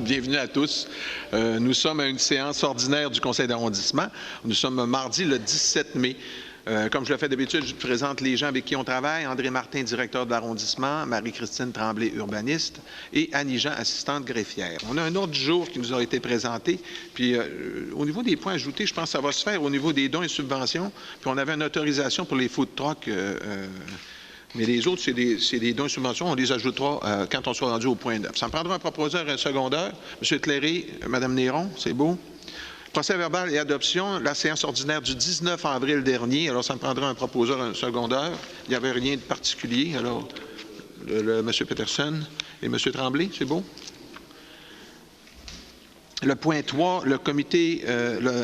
Bienvenue à tous. Nous sommes à une séance ordinaire du conseil d'arrondissement. Nous sommes mardi le 17 mai. Comme je le fais d'habitude, je présente les gens avec qui on travaille. André Martin, directeur de l'arrondissement, Marie-Christine Tremblay, urbaniste, et Annie Jean, assistante greffière. On a un ordre du jour qui nous a été présenté. Puis, au niveau des points ajoutés, je pense que ça va se faire au niveau des dons et subventions. Puis, on avait une autorisation pour les food trucks. Mais les autres, c'est des dons et subventions. On les ajoutera quand on sera rendu au point 9. Ça me prendra un proposeur et un secondeur. M. Cléré, Mme Néron, c'est beau. Procès verbal et adoption, la séance ordinaire du 19 avril dernier. Alors, ça me prendra un proposeur, un secondeur. Il n'y avait rien de particulier. Alors, M. Peterson et M. Tremblay, c'est beau. Le point 3, le comité,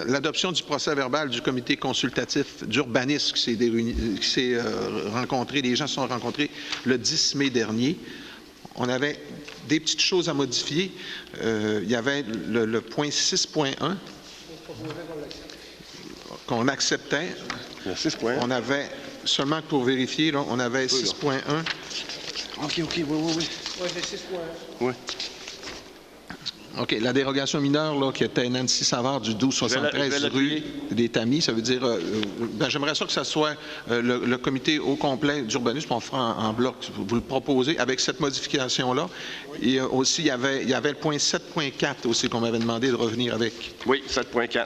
l'adoption du procès verbal du comité consultatif d'urbanisme qui s'est rencontré, les gens se sont rencontrés le 10 mai dernier. On avait des petites choses à modifier. Il y avait le point 6.1 qu'on acceptait. On avait, seulement pour vérifier, là, on avait 6.1. OK, oui. Oui, c'est 6.1. Oui. OK. La dérogation mineure, là, qui était Nancy Savard du 1273 rue des Tamis, ça veut dire... j'aimerais ça que ça soit le comité au complet d'urbanisme, on fera en bloc, vous le proposez, avec cette modification-là. Et aussi, il y avait le point 7.4 aussi qu'on m'avait demandé de revenir avec. Oui, 7.4.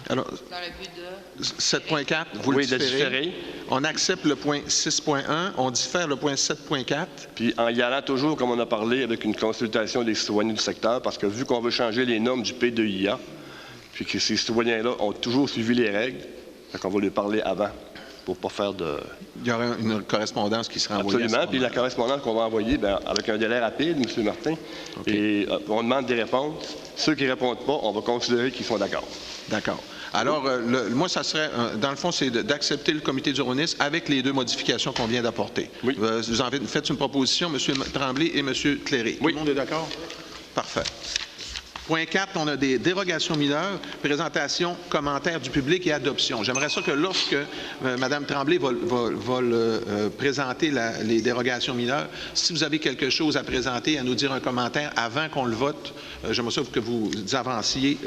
Alors, dans le but de... 7.4, vous le différez. Différer. On accepte le point 6.1, on diffère le point 7.4. Puis en y allant toujours, comme on a parlé, avec une consultation des citoyens du secteur, parce que vu qu'on veut changer les normes du P2IA, puis que ces citoyens-là ont toujours suivi les règles, on va lui parler avant, pour ne pas faire de... Il y aura une correspondance qui sera envoyée. Absolument, puis la correspondance qu'on va envoyer, avec un délai rapide, M. Martin, okay. Et on demande des réponses. Ceux qui ne répondent pas, on va considérer qu'ils sont d'accord. D'accord. Alors, moi, ça serait, dans le fond, c'est d'accepter le comité d'urbanisme avec les deux modifications qu'on vient d'apporter. Oui. Vous en faites une proposition, M. Tremblay et M. Cléré. Oui. Tout le monde est d'accord? Parfait. Point 4, on a des dérogations mineures, présentation, commentaires du public et adoption. J'aimerais ça que lorsque Mme Tremblay va présenter les dérogations mineures, si vous avez quelque chose à présenter, à nous dire un commentaire avant qu'on le vote, j'aimerais ça que vous avanciez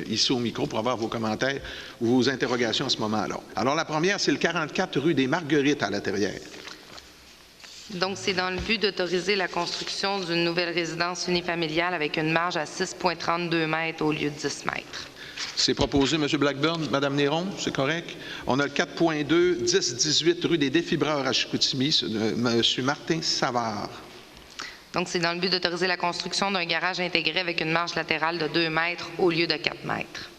ici au micro pour avoir vos commentaires ou vos interrogations à ce moment-là. Alors, la première, c'est le 44 rue des Marguerites à La Terrière. Donc, c'est dans le but d'autoriser la construction d'une nouvelle résidence unifamiliale avec une marge à 6,32 mètres au lieu de 10 mètres. C'est proposé, M. Blackburn. Mme Néron, c'est correct? On a le 4.2, 10-18 rue des Défibreurs à Chicoutimi, M. Martin Savard. Donc, c'est dans le but d'autoriser la construction d'un garage intégré avec une marge latérale de 2 mètres au lieu de 4 mètres.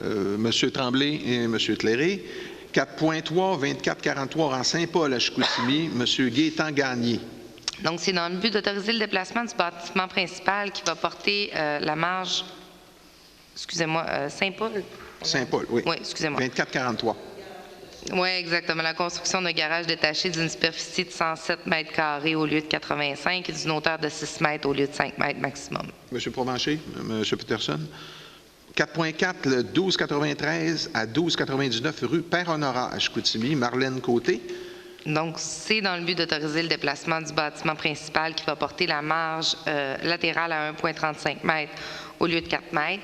M. Tremblay et M. Cléré. 4.3, 2443 en Saint-Paul à Chicoutimi, M. Gaétan Gagné. Donc, c'est dans le but d'autoriser le déplacement du bâtiment principal qui va porter la marge, excusez-moi, Saint-Paul? Saint-Paul, oui. Oui, excusez-moi. 2443. Oui, exactement. La construction d'un garage détaché d'une superficie de 107 mètres carrés au lieu de 85 et d'une hauteur de 6 mètres au lieu de 5 mètres maximum. M. Provencher, M. Peterson. 4.4, le 1293 à 1299 rue Père-Honorat à Chicoutimi, Marlène Côté. Donc, c'est dans le but d'autoriser le déplacement du bâtiment principal qui va porter la marge latérale à 1,35 mètres au lieu de 4 mètres,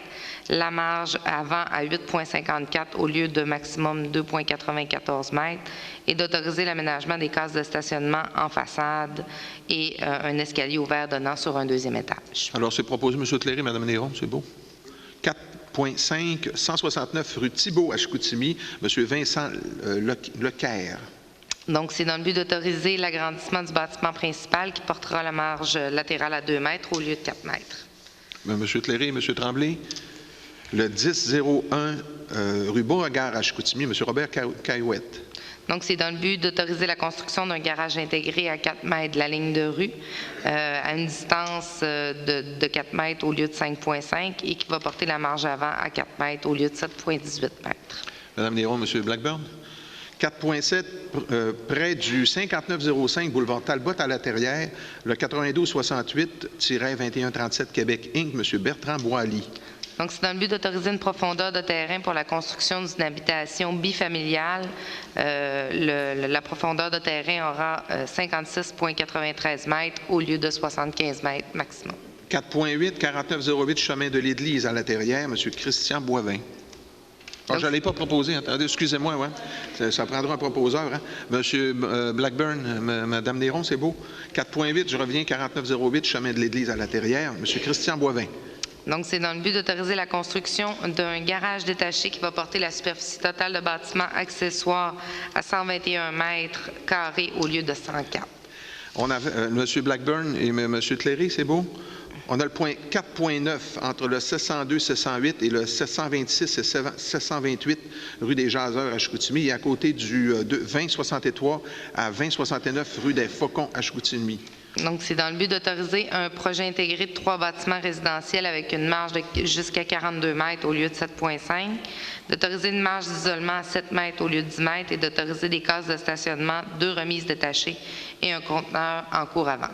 la marge avant à 8,54 au lieu de maximum 2,94 mètres et d'autoriser l'aménagement des cases de stationnement en façade et un escalier ouvert donnant sur un deuxième étage. Alors, c'est proposé, M. Cléré, Mme Néron, c'est beau. 4.5, 169 rue Thibault à Chicoutimi, M. Vincent Lecaire. Donc, c'est dans le but d'autoriser l'agrandissement du bâtiment principal qui portera la marge latérale à 2 mètres au lieu de 4 mètres. M. Cléré, M. Tremblay. Le 1001 rue Beauregard à Chicoutimi, M. Robert Caillouette. Donc, c'est dans le but d'autoriser la construction d'un garage intégré à 4 mètres de la ligne de rue, à une distance de 4 mètres au lieu de 5,5 et qui va porter la marge avant à 4 mètres au lieu de 7,18 mètres. Mme Néron, M. Blackburn. 4.7, près du 5905 boulevard Talbot à La Terrière, le 9268-2137 Québec Inc., M. Bertrand Boily. Donc, c'est dans le but d'autoriser une profondeur de terrain pour la construction d'une habitation bifamiliale. La profondeur de terrain aura 56,93 mètres au lieu de 75 mètres maximum. 4.8, 4908 chemin de l'Église à la Terrière, M. Christian Boivin. Ah, je ne l'ai pas proposé. Attendez, excusez-moi. Ouais. Ça prendra un proposeur. Hein? M. Blackburn, Mme Néron, c'est beau. 4.8, je reviens, 4908 chemin de l'Église à la Terrière, M. Christian Boivin. Donc, c'est dans le but d'autoriser la construction d'un garage détaché qui va porter la superficie totale de bâtiments accessoires à 121 mètres carrés au lieu de 104. On a M. Blackburn et M. Cléry, c'est beau? On a le point 4.9 entre le 702, 708 et le 726 et 728 rue des Jaseurs à Chicoutimi et à côté du 2063 à 2069 rue des Faucons à Chicoutimi. Donc, c'est dans le but d'autoriser un projet intégré de 3 bâtiments résidentiels avec une marge de jusqu'à 42 mètres au lieu de 7,5, d'autoriser une marge d'isolement à 7 mètres au lieu de 10 mètres et d'autoriser des cases de stationnement, 2 remises détachées et un conteneur en cours avant.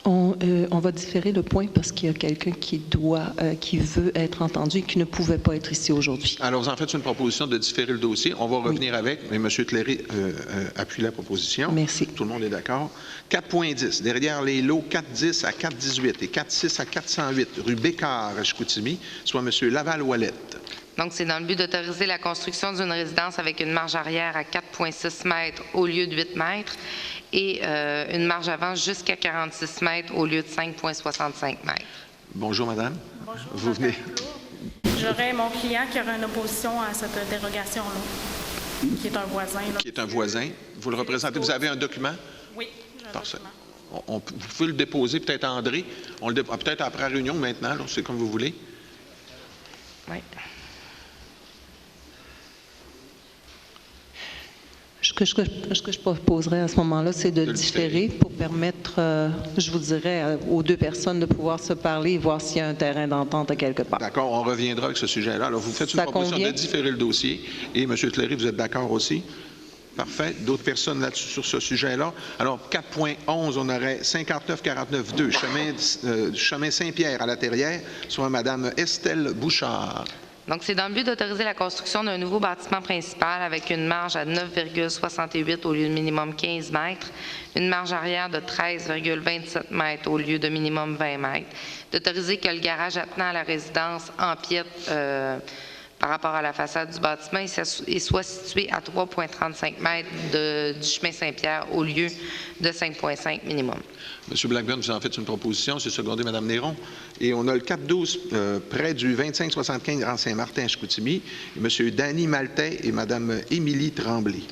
On va différer le point parce qu'il y a quelqu'un qui veut être entendu et qui ne pouvait pas être ici aujourd'hui. Alors, vous en faites une proposition de différer le dossier. On va revenir avec, mais M. Cléry appuie la proposition. Merci. Tout le monde est d'accord. 4.10, derrière les lots 4.10 à 4.18 et 4.6 à 408 rue Bécard à Chicoutimi, soit M. Laval-Ouellette. Donc, c'est dans le but d'autoriser la construction d'une résidence avec une marge arrière à 4,6 mètres au lieu de 8 mètres et une marge avant jusqu'à 46 mètres au lieu de 5,65 mètres. Bonjour, madame. Bonjour. Vous venez. J'aurais mon client qui aurait une opposition à cette dérogation-là, qui est un voisin. Là. Qui est un voisin. Vous le représentez. Vous avez un document? Oui, j'ai un Parfait. document. Vous pouvez le déposer, peut-être à André. Peut-être après la réunion maintenant, là, c'est comme vous voulez. Oui. Ce que je proposerais à ce moment-là, c'est de différer pour permettre, je vous dirais, aux 2 personnes de pouvoir se parler et voir s'il y a un terrain d'entente à quelque part. D'accord, on reviendra avec ce sujet-là. Alors, vous faites une Ça proposition convient? de différer le dossier. Et M. Cléry, vous êtes d'accord aussi? Parfait. D'autres personnes là-dessus sur ce sujet-là? Alors, 4.11, on aurait 59-49-2, chemin Saint-Pierre à la Terrière, soit Mme Estelle Bouchard. Donc, c'est dans le but d'autoriser la construction d'un nouveau bâtiment principal avec une marge à 9,68 au lieu de minimum 15 mètres, une marge arrière de 13,27 mètres au lieu de minimum 20 mètres, d'autoriser que le garage attenant à la résidence empiète par rapport à la façade du bâtiment et soit situé à 3,35 mètres du chemin Saint-Pierre au lieu de 5,5 minimum. M. Blackburn, vous en faites une proposition, c'est secondé Mme Néron. Et on a le 412 près du 2575 Grand Saint-Martin à Chicoutimi, et M. Danny Maltais et Mme Émilie Tremblay.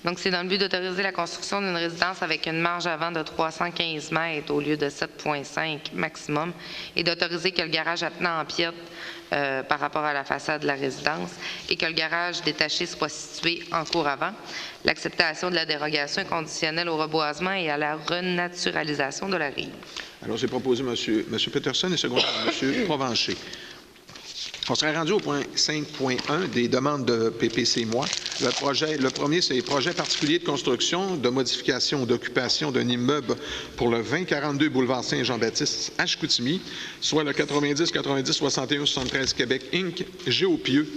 Donc, c'est dans le but d'autoriser la construction d'une résidence avec une marge avant de 315 mètres au lieu de 7,5 maximum et d'autoriser que le garage attenant empiète par rapport à la façade de la résidence et que le garage détaché soit situé en cour avant. L'acceptation de la dérogation est conditionnelle au reboisement et à la renaturalisation de la rive. Alors, j'ai proposé M. Peterson et secondé M. Provencher. On serait rendu au point 5.1 des demandes de PPC-moi. Le premier, c'est les projets particuliers de construction, de modification ou d'occupation d'un immeuble pour le 2042 boulevard Saint-Jean-Baptiste à Chicoutimi, soit le 90 90 61 73 Québec Inc. Géopieux.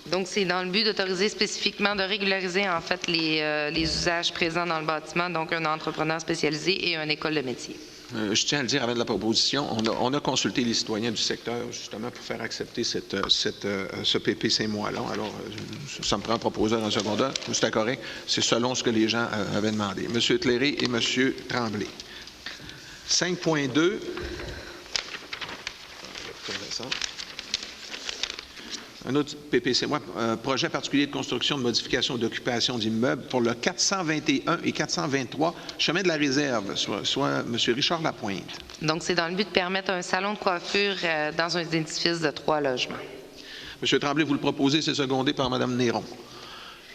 Donc, c'est dans le but d'autoriser spécifiquement de régulariser en fait les usages présents dans le bâtiment, donc un entrepreneur spécialisé et une école de métier. Je tiens à le dire avant de la proposition, on a consulté les citoyens du secteur justement pour faire accepter ce PPC-moi-là. Alors, ça me prend un proposeur en secondaire, c'est correct, c'est selon ce que les gens avaient demandé. M. Cléry et M. Tremblay. 5.2. Un autre PPC-moi, projet particulier de construction, de modification, d'occupation d'immeubles pour le 421 et 423 chemin de la Réserve, soit M. Richard Lapointe. Donc, c'est dans le but de permettre un salon de coiffure dans un édifice de 3 logements. M. Tremblay, vous le proposez, c'est secondé par Mme Néron.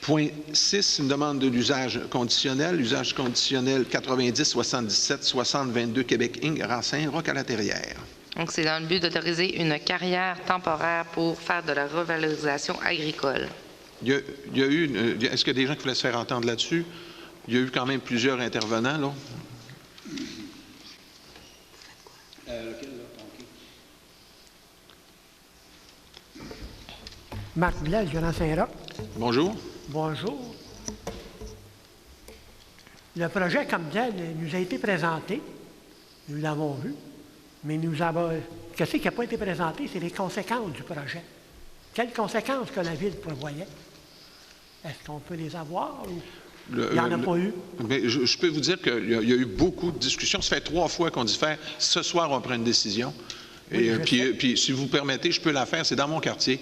Point 6, une demande de l'usage conditionnel. Usage conditionnel 90 77 60 22 Québec Inc. Racine, Roc à la Terrière. Donc, c'est dans le but d'autoriser une carrière temporaire pour faire de la revalorisation agricole. Il y a eu est-ce qu'il y a des gens qui voulaient se faire entendre là-dessus? Il y a eu quand même plusieurs intervenants, là. Marc Blais, Gérant Saint-Roch. Bonjour. Bonjour. Le projet comme tel nous a été présenté. Nous l'avons vu. Mais qu'est-ce qui n'a pas été présenté? C'est les conséquences du projet. Quelles conséquences que la Ville prévoyait? Est-ce qu'on peut les avoir ou il n'y en a pas eu? Mais je peux vous dire qu'il y a eu beaucoup de discussions. Ça fait 3 fois qu'on diffère. Ce soir, on prend une décision. Oui, Puis, si vous permettez, je peux la faire. C'est dans mon quartier.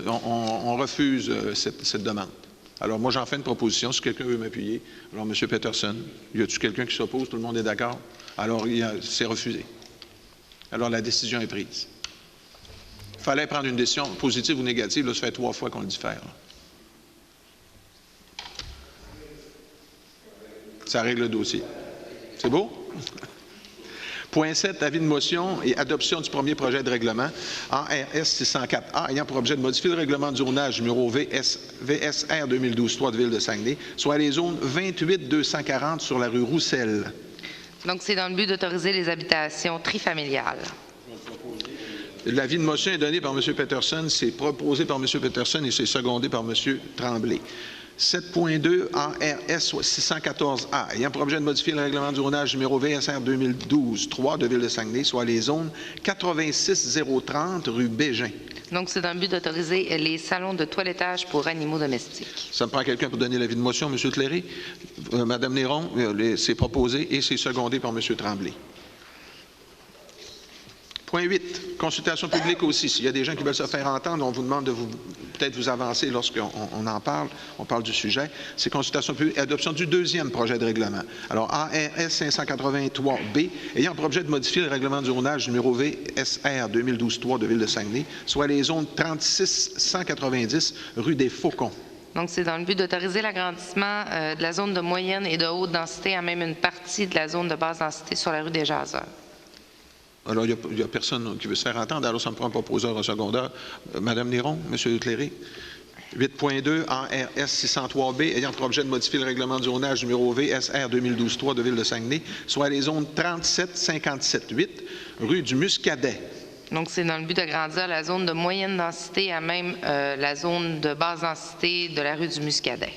On refuse cette demande. Alors, moi, j'en fais une proposition. Si quelqu'un veut m'appuyer. Alors, M. Peterson, y a-t-il quelqu'un qui s'oppose? Tout le monde est d'accord? Alors, c'est refusé. Alors, la décision est prise. Il fallait prendre une décision positive ou négative. Là, ça fait 3 fois qu'on le diffère. Là. Ça règle le dossier. C'est beau? Point 7, avis de motion et adoption du premier projet de règlement ARS 604A ayant pour objet de modifier le règlement de zonage numéro VSR 2012-3 de Ville de Saguenay, soit les zones 28-240 sur la rue Roussel. Donc, c'est dans le but d'autoriser les habitations trifamiliales. L'avis de motion est donné par M. Peterson, c'est proposé par M. Peterson et c'est secondé par M. Tremblay. 7.2 ARS 614A, ayant pour objet de modifier le règlement de zonage numéro VSR 2012-3 de Ville de Saguenay, soit les zones 86-030 rue Bégin. Donc, c'est dans le but d'autoriser les salons de toilettage pour animaux domestiques. Ça me prend quelqu'un pour donner l'avis de motion, M. Tléry. Mme Néron, c'est proposé et c'est secondé par M. Tremblay. Point 8, consultation publique aussi. S'il y a des gens qui veulent se faire entendre, on vous demande de peut-être vous avancer lorsqu'on en parle. On parle du sujet. C'est consultation publique et adoption du deuxième projet de règlement. Alors, ARS 583B, ayant pour objet de modifier le règlement de zonage numéro VSR 2012-3 de Ville de Saguenay, soit les zones 36-190 rue des Faucons. Donc, c'est dans le but d'autoriser l'agrandissement de la zone de moyenne et de haute densité à même une partie de la zone de basse densité sur la rue des Jaseurs. Alors, il n'y a personne qui veut se faire entendre. Alors, ça me prend un proposeur en secondaire. Mme Néron, M. Cléré. 8.2 ARS 603B, ayant pour objet de modifier le règlement de zonage numéro VSR 2012-3 de Ville de Saguenay, soit les zones 37-57-8, rue du Muscadet. Donc, c'est dans le but d'agrandir la zone de moyenne densité à même la zone de basse densité de la rue du Muscadet.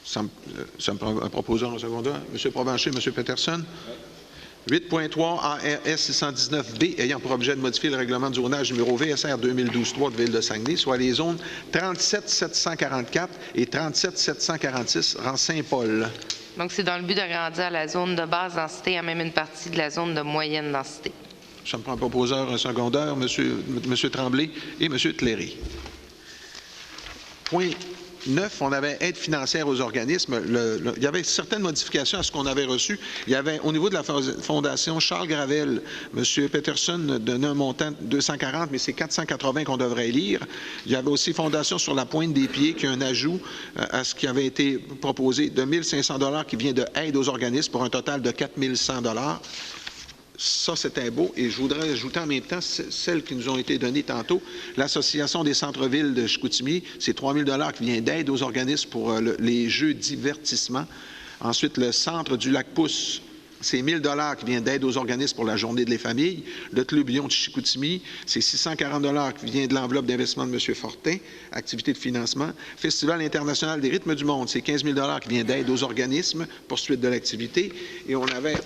Ça me prend un proposeur en secondaire. M. Provencher, M. Peterson. 8.3 ARS 619B, ayant pour objet de modifier le règlement de zonage numéro VSR 2012-3 de Ville de Saguenay, soit les zones 37-744 et 37-746, rang Saint-Paul. Donc, c'est dans le but d'agrandir la zone de basse densité à même une partie de la zone de moyenne densité. Ça me prend un proposeur un secondaire, M. Tremblay et M. Tléry. Point 9, on avait aide financière aux organismes. Il y avait certaines modifications à ce qu'on avait reçu. Il y avait, au niveau de la Fondation Charles Gravel, M. Peterson donnait un montant de 240, mais c'est 480 qu'on devrait lire. Il y avait aussi Fondation sur la pointe des pieds, qui a un ajout à ce qui avait été proposé de 1 500 $ qui vient de aide aux organismes pour un total de 4 100 $. Ça, c'était beau. Et je voudrais ajouter en même temps celles qui nous ont été données tantôt. L'Association des centres-villes de Chicoutimi, c'est 3 000 $ qui vient d'aide aux organismes pour les jeux divertissement. Ensuite, le Centre du Lac-Pousse, c'est 1 000 $ qui vient d'aide aux organismes pour la journée de les familles. Le Club Lyon de Chicoutimi, c'est 640 $ qui vient de l'enveloppe d'investissement de M. Fortin, activité de financement. Festival international des rythmes du monde, c'est 15 000 $ qui vient d'aide aux organismes, poursuite de l'activité. Et on avait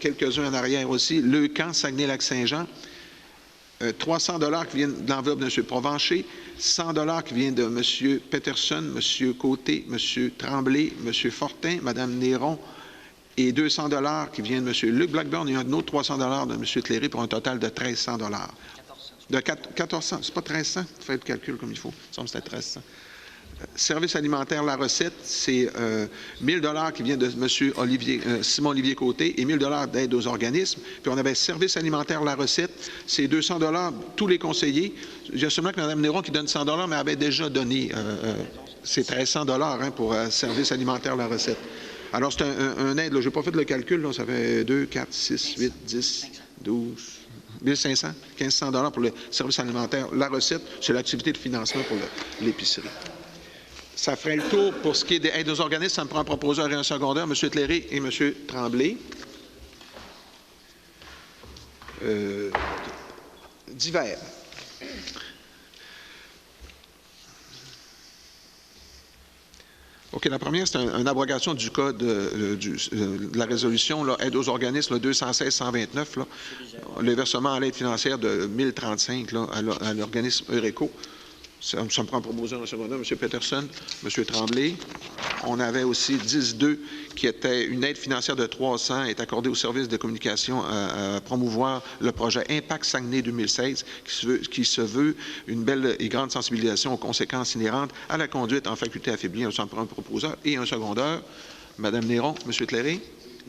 quelques-uns en arrière aussi, le camp Saguenay-Lac-Saint-Jean, 300 $ qui viennent de l'enveloppe de M. Provencher, 100 $ qui viennent de M. Peterson, M. Côté, M. Tremblay, M. Fortin, Mme Néron, et 200 $ qui viennent de M. Luc Blackburn et un autre 300 $ de M. Tléry pour un total de 1 300 $. De 1400, c'est pas 1300, faites le calcul comme il faut, ça me semble que c'était 1300. Service alimentaire, la recette, c'est 1 000 $ qui vient de M. Simon-Olivier Côté et 1 000 $ d'aide aux organismes. Puis on avait service alimentaire, la recette, c'est 200 $ tous les conseillers. Il y a seulement que Mme Néron qui donne 100 $, mais elle avait déjà donné c'est 1 300 $ pour service alimentaire, la recette. Alors, c'est un aide, je n'ai pas fait le calcul, là, ça fait 2, 4, 6, 8, 10, 12, 1 500, 1 500 $ pour le service alimentaire. La recette, c'est l'activité de financement pour l'épicerie. Ça ferait le tour pour ce qui est des aides aux organismes. Ça me prend un proposeur et un secondaire, M. Tléry et M. Tremblay. Divers. OK, la première, c'est une abrogation du code de la résolution, là, aide aux organismes, 216-129, le versement à l'aide financière de 1035 là, à l'organisme Eureco. Ça me prend proposer un secondaire. M. Peterson, M. Tremblay. On avait aussi 10-2 qui était une aide financière de 300 est accordée au service de communication à promouvoir le projet Impact Saguenay 2016 qui se veut une belle et grande sensibilisation aux conséquences inhérentes à la conduite en faculté affaiblie. Ça me prend un proposeur et un secondaire. Mme Néron, M. Cléré.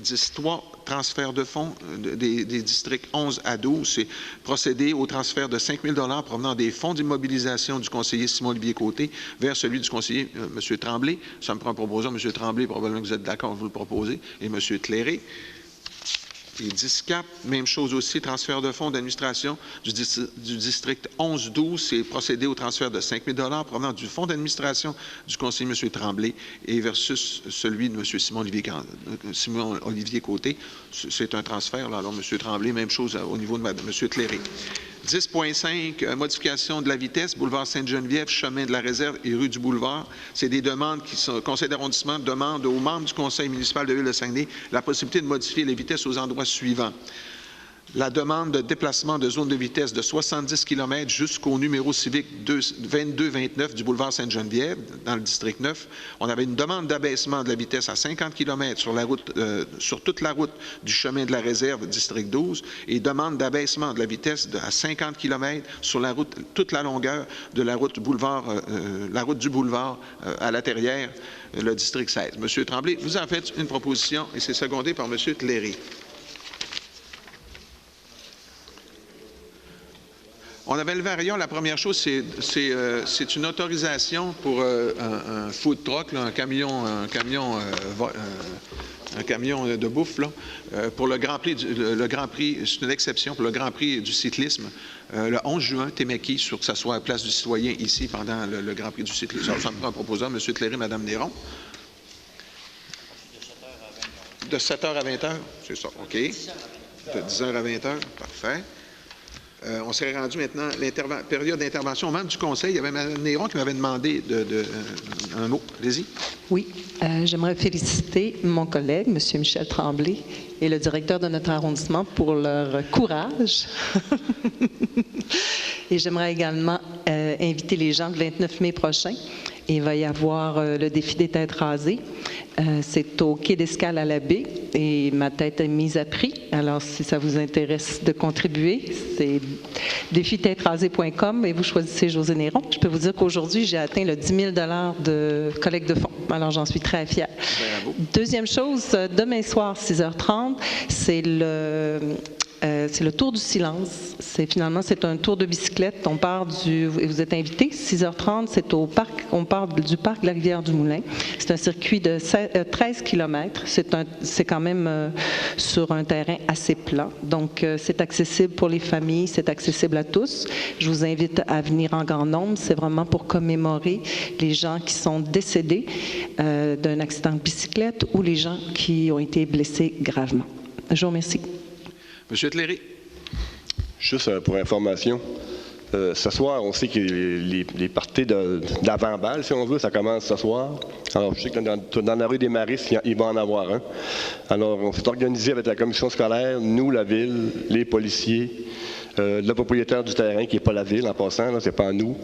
10-3, transfert de fonds des districts 11 à 12. C'est procéder au transfert de 5 000 $ provenant des fonds d'immobilisation du conseiller Simon-Olivier Côté vers celui du conseiller M. Tremblay. Ça me prend un proposeur. M. Tremblay, probablement que vous êtes d'accord, vous le proposez. Et M. Cléré. Et 10-4, même chose aussi, transfert de fonds d'administration du district 11-12, c'est procéder au transfert de 5 000 $ provenant du fonds d'administration du conseiller M. Tremblay et versus celui de M. Simon-Olivier Côté. C'est un transfert. Là. Alors, M. Tremblay, même chose au niveau de M. Cléré. 10.5, modification de la vitesse, boulevard Sainte-Geneviève, chemin de la Réserve et rue du Boulevard. C'est des demandes qui sont, le conseil d'arrondissement demande aux membres du conseil municipal de Ville de Saguenay la possibilité de modifier les vitesses aux endroits suivants. La demande de déplacement de zone de vitesse de 70 km jusqu'au numéro civique 2229 du boulevard Sainte-Geneviève, dans le district 9. On avait une demande d'abaissement de la vitesse à 50 km sur, la route, sur toute la route du chemin de la Réserve, district 12, et demande d'abaissement de la vitesse à 50 km sur la route, toute la longueur de la route, la route du boulevard à La Terrière, le district 16. Monsieur Tremblay, vous en faites une proposition et c'est secondé par Monsieur Cléré. On avait levé à rayon, la première chose, c'est une autorisation pour un food truck, là, un camion de bouffe, là, pour le Grand Prix, c'est une exception, pour le Grand Prix du cyclisme, le 11 juin, Téméki, sur que ça soit à la place du citoyen ici pendant le Grand Prix du cyclisme. Ça me prend un proposeur, M. Cléré, Mme Néron. De 7h à 20h, c'est ça, OK. De 10h à 20h, parfait. On serait rendu maintenant à la période d'intervention aux membres du conseil. Il y avait Mme Néron qui m'avait demandé un mot. Allez-y. Oui. J'aimerais féliciter mon collègue, M. Michel Tremblay, et le directeur de notre arrondissement pour leur courage. Et j'aimerais également inviter les gens le 29 mai prochain. Il va y avoir le défi des têtes rasées. C'est au quai d'Escale à la baie et ma tête est mise à prix. Alors, si ça vous intéresse de contribuer, c'est défi-têtes-rasées.com et vous choisissez José Néron. Je peux vous dire qu'aujourd'hui, j'ai atteint le 10 000 $ de collecte de fonds. Alors, j'en suis très fière. Bravo. Deuxième chose, demain soir, 6h30, c'est le tour du silence. C'est un tour de bicyclette. On part vous êtes invité, 6h30, c'est au parc, on part du parc de la Rivière-du-Moulin. C'est un circuit de 13 km. C'est quand même sur un terrain assez plat. Donc, c'est accessible pour les familles, c'est accessible à tous. Je vous invite à venir en grand nombre. C'est vraiment pour commémorer les gens qui sont décédés d'un accident de bicyclette ou les gens qui ont été blessés gravement. Je vous remercie. Monsieur Cléré. Juste pour information, ce soir, on sait que les parties d'avant-balle, si on veut, ça commence ce soir. Alors, je sais que dans la rue des Maristes, il va en avoir un. Alors, on s'est organisé avec la commission scolaire, nous, la ville, les policiers, le propriétaire du terrain, qui n'est pas la ville en passant, ce n'est pas nous,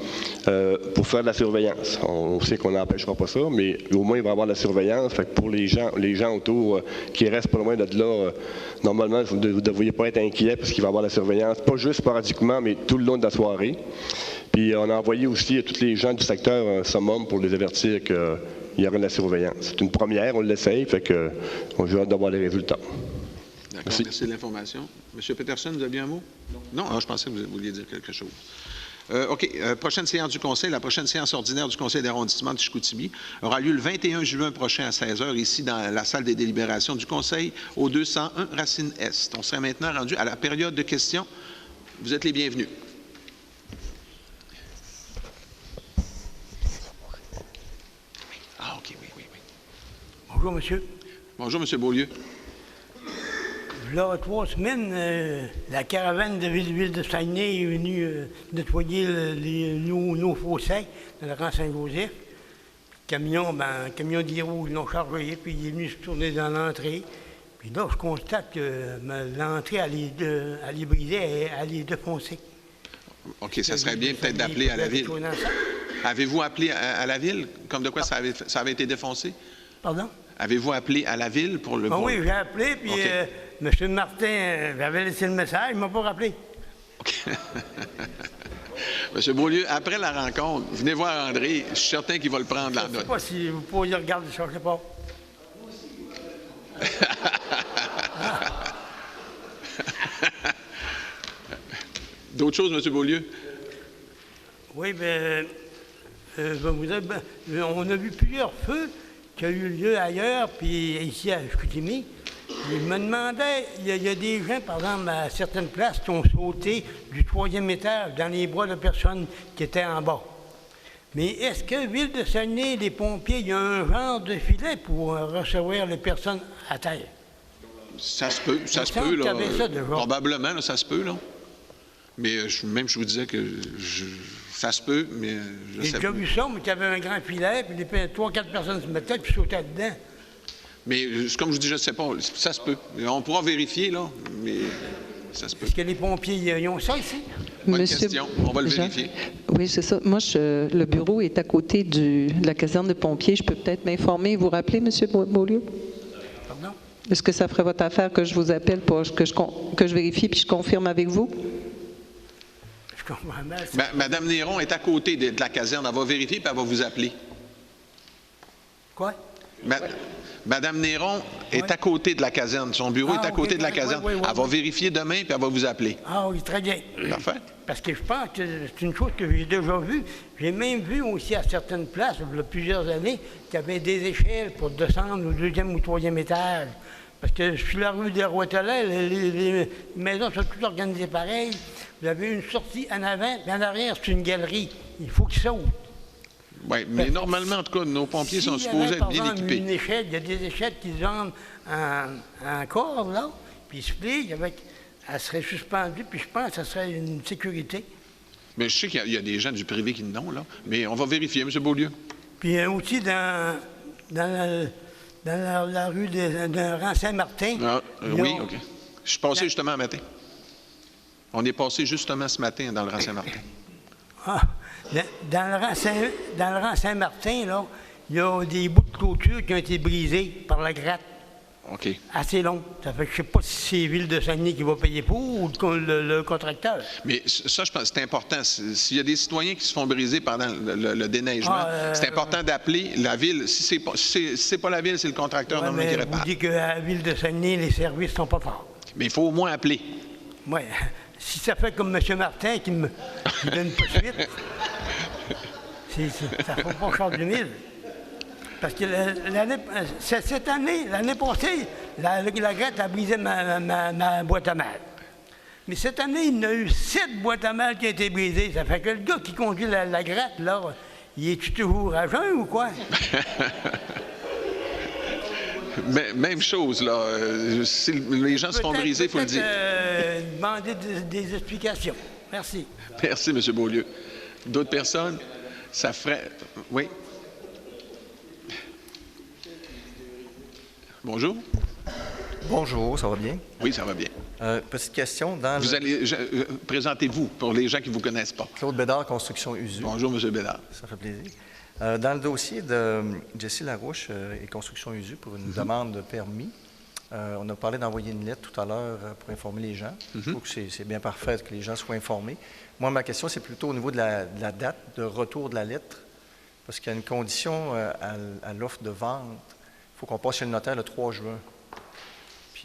pour faire de la surveillance. On sait qu'on n'empêchera pas ça, mais au moins il va y avoir de la surveillance. Fait que pour les gens autour qui restent pas loin de là, normalement, vous ne devriez pas être inquiets parce qu'il va y avoir de la surveillance, pas juste sporadiquement, mais tout le long de la soirée. Puis on a envoyé aussi à tous les gens du secteur un summum pour les avertir qu'il y aura de la surveillance. C'est une première, on l'essaye, fait que on a hâte d'avoir les résultats. D'accord, merci de l'information. M. Peterson, vous aviez un mot? Non? Ah, je pensais que vous vouliez dire quelque chose. OK. Prochaine séance du Conseil, la prochaine séance ordinaire du Conseil d'arrondissement de Chicoutimi aura lieu le 21 juin prochain à 16h, ici dans la salle des délibérations du Conseil, au 201 Racine-Est. On serait maintenant rendu à la période de questions. Vous êtes les bienvenus. Ah, OK, oui. Bonjour, monsieur. Bonjour, M. Beaulieu. Là, 3 semaines, la caravane de Ville de Saguenay est venue nettoyer nos fossés dans le rang Saint-Joseph. un camion d'Hérault, ils l'ont chargé, puis il est venu se tourner dans l'entrée. Puis là, je constate que l'entrée, elle est brisée, elle est défoncée. OK, ça serait bien peut-être d'appeler à la ville. Avez-vous appelé à la ville, comme de quoi ça avait été défoncé? Pardon? Avez-vous appelé à la ville pour le... Oui, j'ai appelé, puis OK. M. Martin, j'avais laissé le message, il ne m'a pas rappelé. OK. M. Beaulieu, après la rencontre, venez voir André. Je suis certain qu'il va le prendre la Je ne sais note. pas si vous pourriez regarder ça, je ne sais pas. D'autres choses, M. Beaulieu? Oui, bien, je vais vous dire, on a vu plusieurs feux qui ont eu lieu ailleurs, puis ici à Chicoutimi. Il me demandait, il y a des gens, par exemple, à certaines places, qui ont sauté du 3e étage dans les bras de personnes qui étaient en bas. Mais est-ce que Ville de Saguenay, les pompiers, il y a un genre de filet pour recevoir les personnes à terre? Ça se peut, là. Probablement, là, ça se peut, là. Mais je vous disais que ça se peut, mais je sais pas. J'ai déjà vu ça, mais qu'il y avait un grand filet, puis 3-4 personnes se mettaient, puis sautaient dedans. Mais comme je vous dis, je ne sais pas, ça se peut. On pourra vérifier, là, mais ça se peut. Est-ce que les pompiers, ils ont ça ici? Bonne question, on va le vérifier. Oui, c'est ça. Moi, le bureau est à côté de la caserne de pompiers. Je peux peut-être m'informer et vous rappeler, M. Beaulieu? Pardon? Est-ce que ça ferait votre affaire que je vous appelle pour que je vérifie puis je confirme avec vous? Je comprends mal. Madame Néron est à côté de la caserne. Elle va vérifier puis elle va vous appeler. Quoi? Madame Néron est à côté de la caserne. Son bureau est à côté de la caserne. Elle va vérifier demain puis elle va vous appeler. Ah oui, très bien. Parfait. Parce que je pense que c'est une chose que j'ai déjà vue. J'ai même vu aussi à certaines places, il y a plusieurs années, qu'il y avait des échelles pour descendre au 2e ou 3e étage. Parce que sur la rue des Roitelet, les maisons sont toutes organisées pareil. Vous avez une sortie en avant, puis en arrière, c'est une galerie. Il faut qu'ils sautent. Oui, mais normalement, en tout cas, nos pompiers sont supposés être bien équipés. Une échelle, il y a des échelles qui sont en corde, là, puis ils se plient avec... Elle serait suspendue, puis je pense que ça serait une sécurité. Mais je sais qu'il y a des gens du privé qui l'ont, là. Mais on va vérifier, M. Beaulieu. Puis aussi dans la rue de Rang-Saint-Martin. Ah, oui, OK. Je suis passé justement un matin. On est passé justement ce matin dans le Rang-Saint-Martin. Ah, dans le Rang-Saint-Martin, là, il y a des bouts de clôture qui ont été brisés par la gratte. OK. Assez long. Ça fait que je ne sais pas si c'est Ville de Saguenay qui va payer pour ou le contracteur. Mais ça, je pense que c'est important. S'il y a des citoyens qui se font briser pendant le déneigement, c'est important d'appeler la Ville. Si c'est pas la Ville, c'est le contracteur normalement qui répare. Vous dites qu'à la Ville de Saguenay, les services ne sont pas forts. Mais il faut au moins appeler. Oui. Si ça fait comme M. Martin qui me donne pas suite, ça ne faut pas changer de mille. Parce que cette année, l'année passée, la gratte a brisé ma boîte à mal. Mais cette année, il y en a eu 7 boîtes à mal qui ont été brisées. Ça fait que le gars qui conduit la gratte, là, il est toujours à jeun ou quoi? Même chose, là. Si les gens se font briser, il faut le dire. Demander des explications. Merci. Merci, M. Beaulieu. D'autres personnes? Ça ferait... Oui? Bonjour. Bonjour, ça va bien? Oui, ça va bien. Petite question. Présentez-vous pour les gens qui ne vous connaissent pas. Claude Bédard, Construction USU. Bonjour, M. Bédard. Ça fait plaisir. Dans le dossier de Jessie Larouche et Construction USU pour une demande de permis, on a parlé d'envoyer une lettre tout à l'heure pour informer les gens. Je trouve que c'est bien parfait que les gens soient informés. Moi, ma question, c'est plutôt au niveau de la date de retour de la lettre, parce qu'il y a une condition à l'offre de vente. Il faut qu'on passe chez le notaire le 3 juin.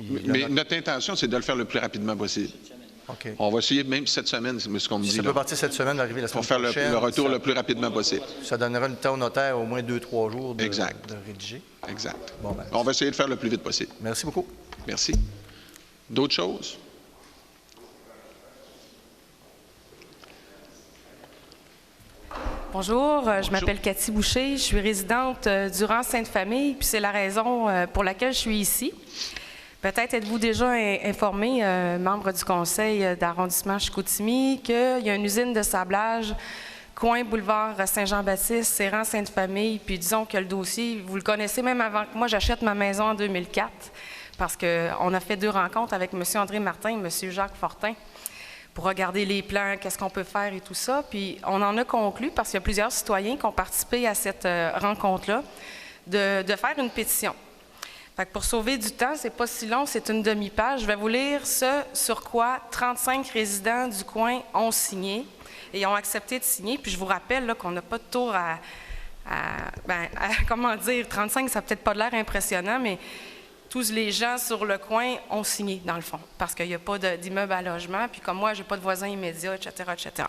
Mais notre intention, c'est de le faire le plus rapidement possible. Okay. On va essayer même cette semaine, c'est ce qu'on me dit. Ça peut partir cette semaine, d'arriver la semaine prochaine. Pour faire le retour le plus rapidement possible. Ça donnera le temps au notaire au moins 2-3 jours de rédiger. Exact. Bon, on va essayer de faire le plus vite possible. Merci beaucoup. Merci. D'autres choses? Bonjour, je m'appelle Cathy Boucher, je suis résidente du rang Sainte-Famille, puis c'est la raison pour laquelle je suis ici. Peut-être êtes-vous déjà informé, membre du conseil d'arrondissement Chicoutimi, qu'il y a une usine de sablage coin boulevard Saint-Jean-Baptiste, c'est rang Sainte-Famille, puis disons que le dossier, vous le connaissez même avant que moi, j'achète ma maison en 2004, parce qu'on a fait 2 rencontres avec M. André Martin et M. Jacques Fortin pour regarder les plans, qu'est-ce qu'on peut faire et tout ça. Puis on en a conclu, parce qu'il y a plusieurs citoyens qui ont participé à cette rencontre-là, de faire une pétition. Fait que pour sauver du temps, c'est pas si long, c'est une demi-page. Je vais vous lire ce sur quoi 35 résidents du coin ont signé et ont accepté de signer. Puis je vous rappelle là, qu'on n'a pas de tour comment dire, 35, ça n'a peut-être pas l'air impressionnant, mais tous les gens sur le coin ont signé, dans le fond, parce qu'il n'y a pas d'immeuble à logement, puis comme moi, je n'ai pas de voisins immédiats, etc., etc.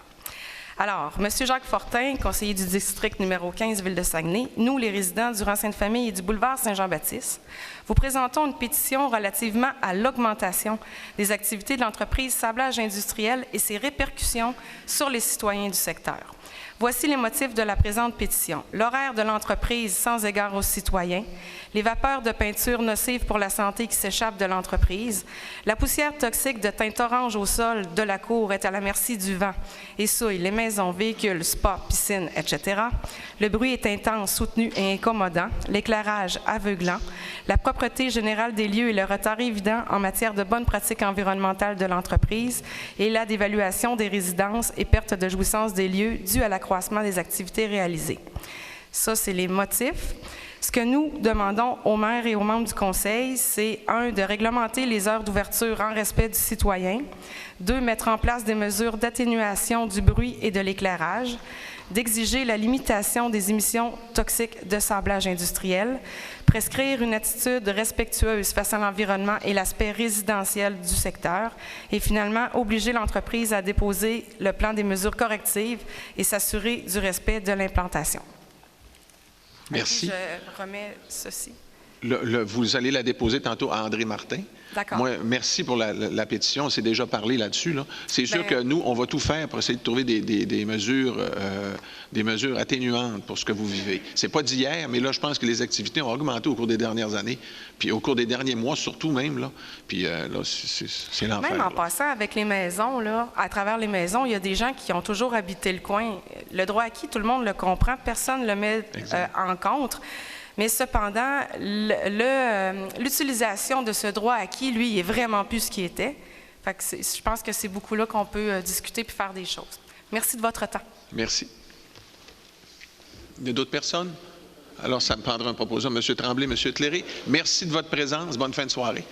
Alors, M. Jacques Fortin, conseiller du district numéro 15, Ville de Saguenay, nous, les résidents du rang Sainte-Famille et du boulevard Saint-Jean-Baptiste, vous présentons une pétition relativement à l'augmentation des activités de l'entreprise Sablage industriel et ses répercussions sur les citoyens du secteur. Voici les motifs de la présente pétition. L'horaire de l'entreprise sans égard aux citoyens, les vapeurs de peinture nocives pour la santé qui s'échappent de l'entreprise, la poussière toxique de teinte orange au sol de la cour est à la merci du vent et souille les maisons, véhicules, spas, piscines, etc. Le bruit est intense, soutenu et incommodant, l'éclairage aveuglant, la propreté générale des lieux et le retard évident en matière de bonnes pratiques environnementales de l'entreprise et la dévaluation des résidences et perte de jouissance des lieux due à l'accroissement des activités réalisées. Ça, c'est les motifs. Ce que nous demandons aux maires et aux membres du conseil, c'est 1, de réglementer les heures d'ouverture en respect du citoyen, 2, mettre en place des mesures d'atténuation du bruit et de l'éclairage, d'exiger la limitation des émissions toxiques de sablage industriel, prescrire une attitude respectueuse face à l'environnement et l'aspect résidentiel du secteur, et finalement, obliger l'entreprise à déposer le plan des mesures correctives et s'assurer du respect de l'implantation. Merci. Je remets ceci. Vous allez la déposer tantôt à André Martin. D'accord. Moi, merci pour la pétition. On s'est déjà parlé là-dessus. Là. C'est sûr que nous, on va tout faire pour essayer de trouver des mesures atténuantes pour ce que vous vivez. C'est pas d'hier, mais là, je pense que les activités ont augmenté au cours des dernières années, puis au cours des derniers mois surtout même. Là. Puis là, c'est l'enfer. Même en passant avec les maisons, là, à travers les maisons, il y a des gens qui ont toujours habité le coin. Le droit acquis, tout le monde le comprend, personne ne le met en contre. Mais cependant, l'utilisation de ce droit acquis, lui, il est vraiment plus ce qu'il était. Fait que je pense que c'est beaucoup là qu'on peut discuter puis faire des choses. Merci de votre temps. Merci. Il y a d'autres personnes? Alors, ça me prendra un proposant. M. Tremblay, M. Tléré, merci de votre présence. Bonne fin de soirée.